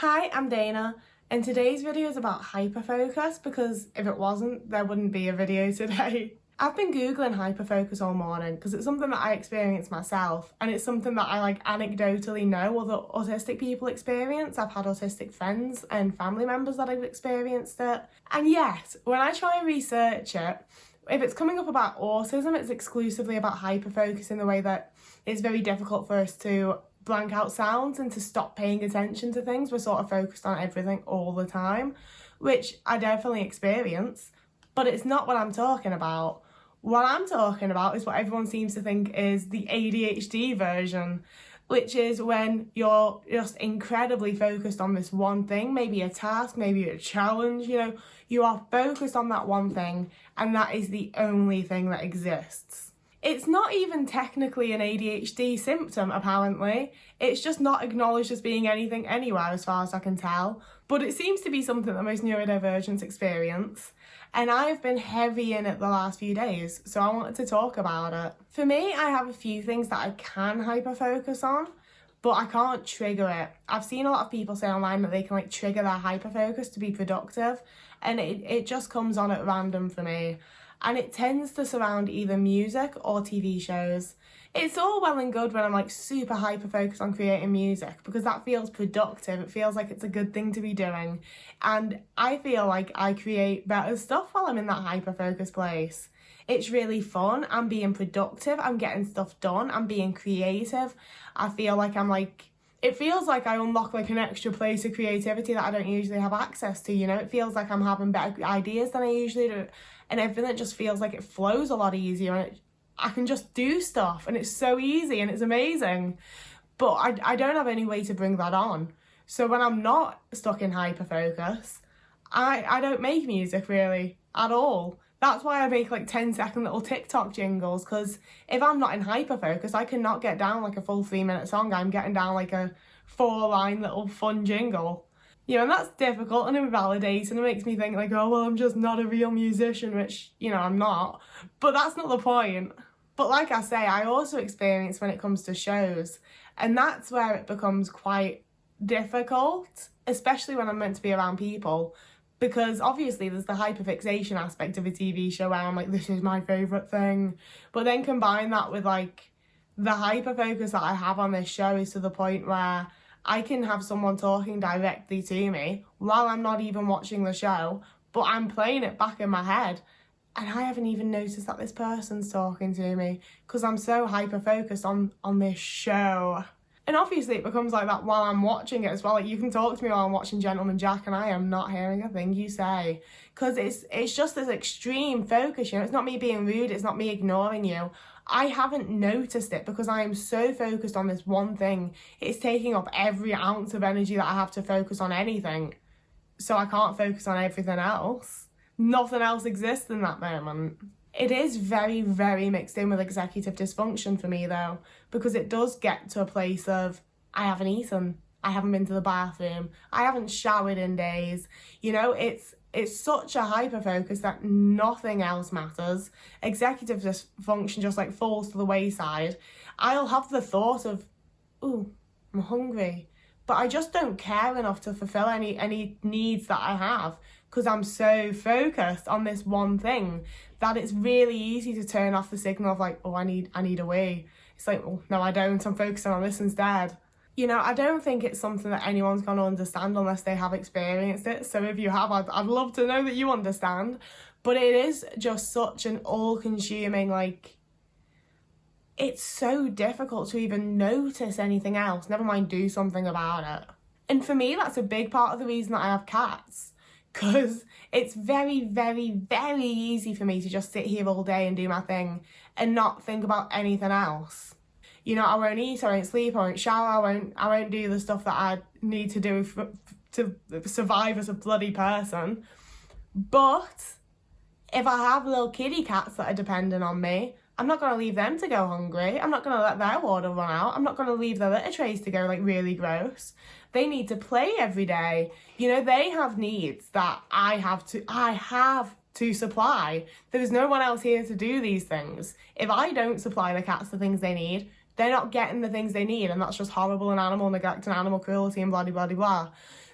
Hi, I'm Dana, and today's video is about hyperfocus because if it wasn't, there wouldn't be a video today. I've been googling hyperfocus all morning because it's something that I experience myself, and it's something that I anecdotally know other autistic people experience. I've had autistic friends and family members that have experienced it. And yet, when I try and research it, if it's coming up about autism, it's exclusively about hyperfocus in the way that it's very difficult for us to blank out sounds and to stop paying attention to things. We're sort of focused on everything all the time, which I definitely experience, but it's not what I'm talking about. What I'm talking about is what everyone seems to think is the ADHD version, which is when you're just incredibly focused on this one thing, maybe a task, maybe a challenge, you are focused on that one thing and that is the only thing that exists. It's not even technically an ADHD symptom, apparently. It's just not acknowledged as being anything anywhere, as far as I can tell. But it seems to be something that most neurodivergents experience. And I've been heavy in it the last few days, so I wanted to talk about it. For me, I have a few things that I can hyperfocus on, but I can't trigger it. I've seen a lot of people say online that they can trigger their hyperfocus to be productive, and it just comes on at random for me. And it tends to surround either music or TV shows. It's all well and good when I'm super hyper focused on creating music because that feels productive. It feels like it's a good thing to be doing. And I feel like I create better stuff while I'm in that hyper focused place. It's really fun. I'm being productive. I'm getting stuff done. I'm being creative. I feel like it feels like I unlock an extra place of creativity that I don't usually have access to, It feels like I'm having better ideas than I usually do. And everything just feels like it flows a lot easier and I can just do stuff and it's so easy and it's amazing. But I don't have any way to bring that on. So when I'm not stuck in hyperfocus, I don't make music really at all. That's why I make 10-second little TikTok jingles, because if I'm not in hyperfocus, I cannot get down a full 3-minute song. I'm getting down a 4-line little fun jingle. And that's difficult and invalidating, and it makes me think oh, well, I'm just not a real musician, which, I'm not. But that's not the point. But like I say, I also experience when it comes to shows, and that's where it becomes quite difficult, especially when I'm meant to be around people, because obviously there's the hyperfixation aspect of a TV show where I'm this is my favourite thing. But then combine that with the hyperfocus that I have on this show is to the point where I can have someone talking directly to me while I'm not even watching the show, but I'm playing it back in my head. And I haven't even noticed that this person's talking to me because I'm so hyper-focused on this show. And obviously it becomes like that while I'm watching it as well. You can talk to me while I'm watching Gentleman Jack and I am not hearing a thing you say. Because it's just this extreme focus, It's not me being rude, it's not me ignoring you. I haven't noticed it because I am so focused on this one thing. It's taking up every ounce of energy that I have to focus on anything. So I can't focus on everything else. Nothing else exists in that moment. It is very, very mixed in with executive dysfunction for me though, because it does get to a place of, I haven't eaten, I haven't been to the bathroom, I haven't showered in days. It's such a hyper focus that nothing else matters. Executive dysfunction just falls to the wayside. I'll have the thought of, ooh, I'm hungry, but I just don't care enough to fulfill any needs that I have because I'm so focused on this one thing that it's really easy to turn off the signal of oh, I need a wee. It's oh, no, I don't. I'm focusing on this instead. I don't think it's something that anyone's going to understand unless they have experienced it. So if you have, I'd love to know that you understand. But it is just such an all-consuming, it's so difficult to even notice anything else, never mind do something about it. And for me, that's a big part of the reason that I have cats. Because it's very, very, very easy for me to just sit here all day and do my thing and not think about anything else. I won't eat, I won't sleep, I won't shower, I won't do the stuff that I need to do to survive as a bloody person. But if I have little kitty cats that are dependent on me, I'm not going to leave them to go hungry. I'm not going to let their water run out. I'm not going to leave their litter trays to go really gross. They need to play every day. They have needs that I have to supply. There's no one else here to do these things. If I don't supply the cats the things they need, they're not getting the things they need, and that's just horrible and animal neglect and animal cruelty and blah, blah, blah, blah.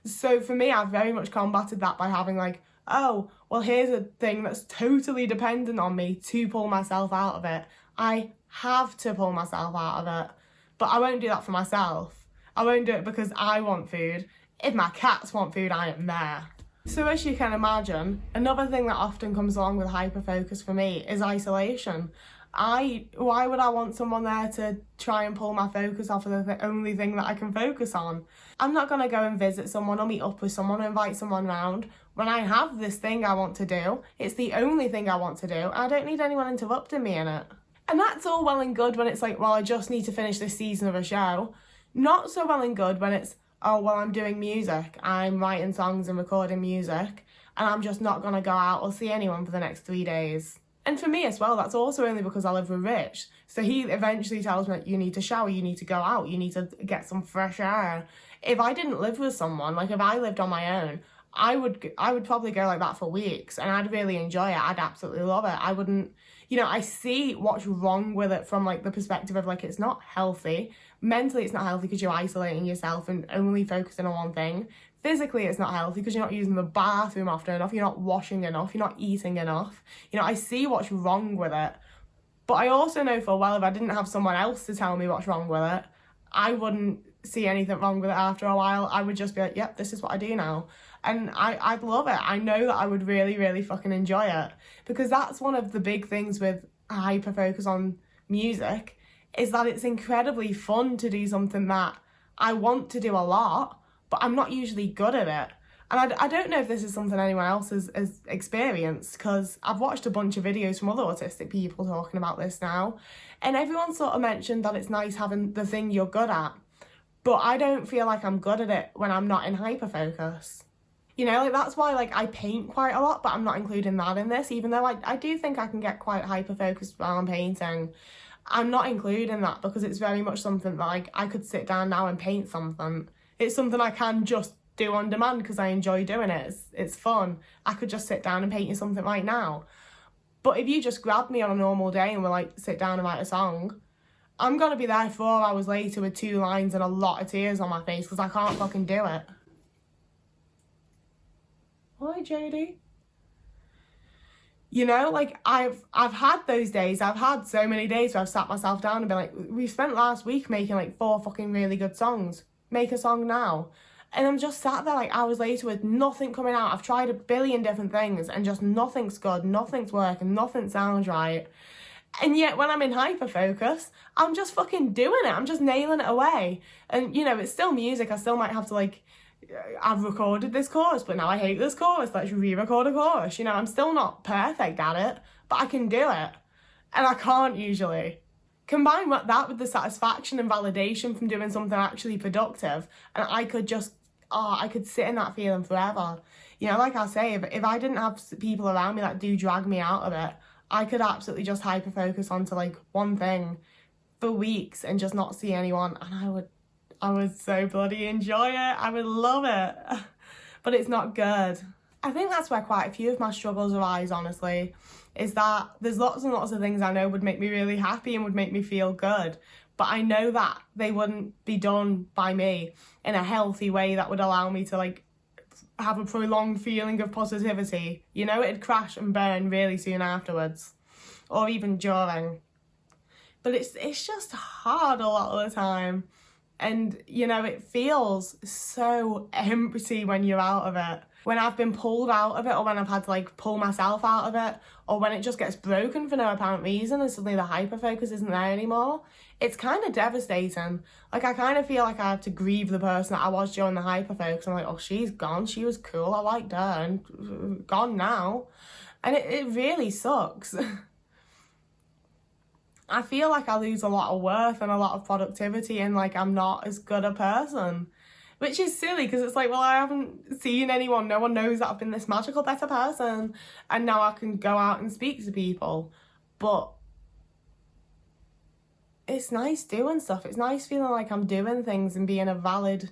So for me, I've very much combated that by having like, oh, well, here's a thing that's totally dependent on me to pull myself out of it. I have to pull myself out of it. But I won't do that for myself. I won't do it because I want food. If my cats want food, I am there. So as you can imagine, another thing that often comes along with hyperfocus for me is isolation. Why would I want someone there to try and pull my focus off of the only thing that I can focus on? I'm not going to go and visit someone or meet up with someone or invite someone round when I have this thing I want to do. It's the only thing I want to do. I don't need anyone interrupting me in it. And that's all well and good when it's like, well, I just need to finish this season of a show. Not so well and good when it's, oh, well, I'm doing music. I'm writing songs and recording music, and I'm just not going to go out or see anyone for the next 3 days. And for me as well, that's also only because I live with Rich. So he eventually tells me, you need to shower, you need to go out, you need to get some fresh air. If I didn't live with someone, like if I lived on my own, I would probably go like that for weeks, and I'd really enjoy it. I'd absolutely love it. I wouldn't, I see what's wrong with it from like the perspective of like, it's not healthy. Mentally, it's not healthy because you're isolating yourself and only focusing on one thing. Physically, it's not healthy because you're not using the bathroom often enough, you're not washing enough, you're not eating enough. I see what's wrong with it. But I also know full well if I didn't have someone else to tell me what's wrong with it, I wouldn't see anything wrong with it after a while. I would just be like, yep, this is what I do now. And I'd love it. I know that I would really, really fucking enjoy it. Because that's one of the big things with hyper-focus on music, is that it's incredibly fun to do something that I want to do a lot, but I'm not usually good at it. And I don't know if this is something anyone else has experienced, because I've watched a bunch of videos from other autistic people talking about this now, and everyone sort of mentioned that it's nice having the thing you're good at, but I don't feel like I'm good at it when I'm not in hyperfocus. Like that's why like I paint quite a lot, but I'm not including that in this, even though I do think I can get quite hyper-focused while I'm painting. I'm not including that because it's very much something that like I could sit down now and paint something. It's something I can just do on demand because I enjoy doing it. It's fun. I could just sit down and paint you something right now. But if you just grabbed me on a normal day and were like, sit down and write a song, I'm going to be there 4 hours later with 2 lines and a lot of tears on my face because I can't fucking do it. Hi, Jodie. Like I've had those days. I've had so many days where I've sat myself down and been like, we spent last week making like 4 fucking really good songs. Make a song now. And I'm just sat there like hours later with nothing coming out. I've tried a billion different things and just nothing's good, nothing's working, nothing sounds right. And yet when I'm in hyperfocus, I'm just fucking doing it. I'm just nailing it away. And it's still music. I still might have to like, I've recorded this chorus, but now I hate this chorus. Let's re-record a chorus. I'm still not perfect at it, but I can do it. And I can't usually. Combine that with the satisfaction and validation from doing something actually productive, and I could just, I could sit in that feeling forever. Like I say, if I didn't have people around me that do drag me out of it, I could absolutely just hyper-focus onto like one thing for weeks and just not see anyone, and I would so bloody enjoy it. I would love it. But it's not good. I think that's where quite a few of my struggles arise, honestly, is that there's lots and lots of things I know would make me really happy and would make me feel good, but I know that they wouldn't be done by me in a healthy way that would allow me to like have a prolonged feeling of positivity. It'd crash and burn really soon afterwards, or even during. But it's just hard a lot of the time. And, it feels so empty when you're out of it. When I've been pulled out of it, or when I've had to, like, pull myself out of it, or when it just gets broken for no apparent reason and suddenly the hyperfocus isn't there anymore, it's kind of devastating. Like, I kind of feel like I have to grieve the person that I was during the hyperfocus. I'm like, oh, she's gone. She was cool. I liked her. And gone now. And it really sucks. I feel like I lose a lot of worth and a lot of productivity, and like I'm not as good a person, which is silly because it's like, well, I haven't seen anyone, no one knows that I've been this magical better person and now I can go out and speak to people. But it's nice doing stuff. It's nice feeling like I'm doing things and being a valid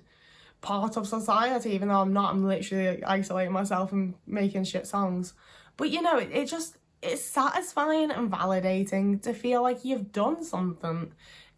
part of society, even though I'm not. I'm literally like, isolating myself and making shit songs. But it's satisfying and validating to feel like you've done something.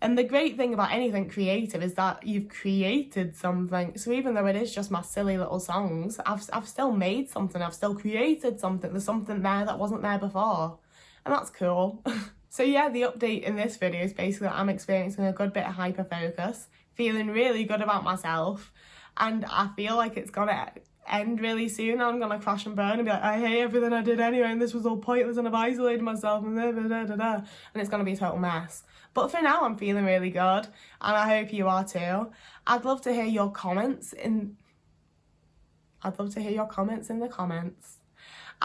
And the great thing about anything creative is that you've created something. So even though it is just my silly little songs, I've still made something, I've still created something. There's something there that wasn't there before. And that's cool. So yeah, the update in this video is basically that I'm experiencing a good bit of hyperfocus, feeling really good about myself, and I feel like it's gonna end really soon. I'm gonna crash and burn and be like, I hate everything I did anyway, and this was all pointless, and I've isolated myself, and and it's gonna be a total mess. But for now, I'm feeling really good, and I hope you are too. I'd love to hear your comments in the comments.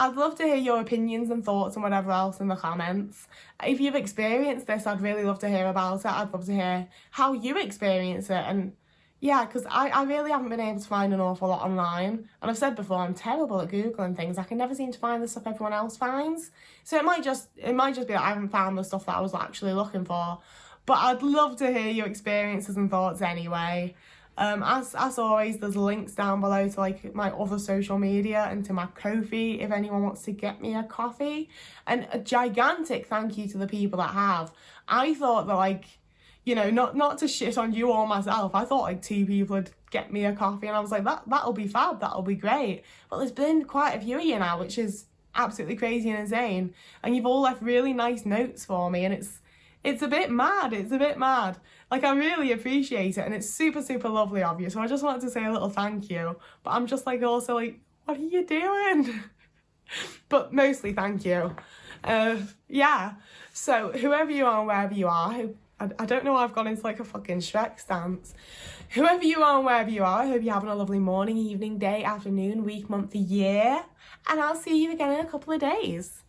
I'd love to hear your opinions and thoughts and whatever else in the comments. If you've experienced this, I'd really love to hear about it. I'd love to hear how you experience it. And yeah, because I really haven't been able to find an awful lot online. And I've said before, I'm terrible at Googling things. I can never seem to find the stuff everyone else finds. So it might just be that I haven't found the stuff that I was actually looking for. But I'd love to hear your experiences and thoughts anyway. As always, there's links down below to like my other social media and to my Ko-fi if anyone wants to get me a coffee. And a gigantic thank you to the people that have. I thought that, like, you know, not to shit on you or myself, I thought like 2 people would get me a coffee, and I was like, that'll be fab, that'll be great. But there's been quite a few of you now, which is absolutely crazy and insane. And you've all left really nice notes for me, and it's a bit mad. Like, I really appreciate it, and it's super, super lovely of you. So I just wanted to say a little thank you. But I'm just like, also like, what are you doing? But mostly thank you. Yeah. So whoever you are and wherever you are, I don't know why I've gone into like a fucking Shrek stance. Whoever you are and wherever you are, I hope you're having a lovely morning, evening, day, afternoon, week, month, year. And I'll see you again in a couple of days.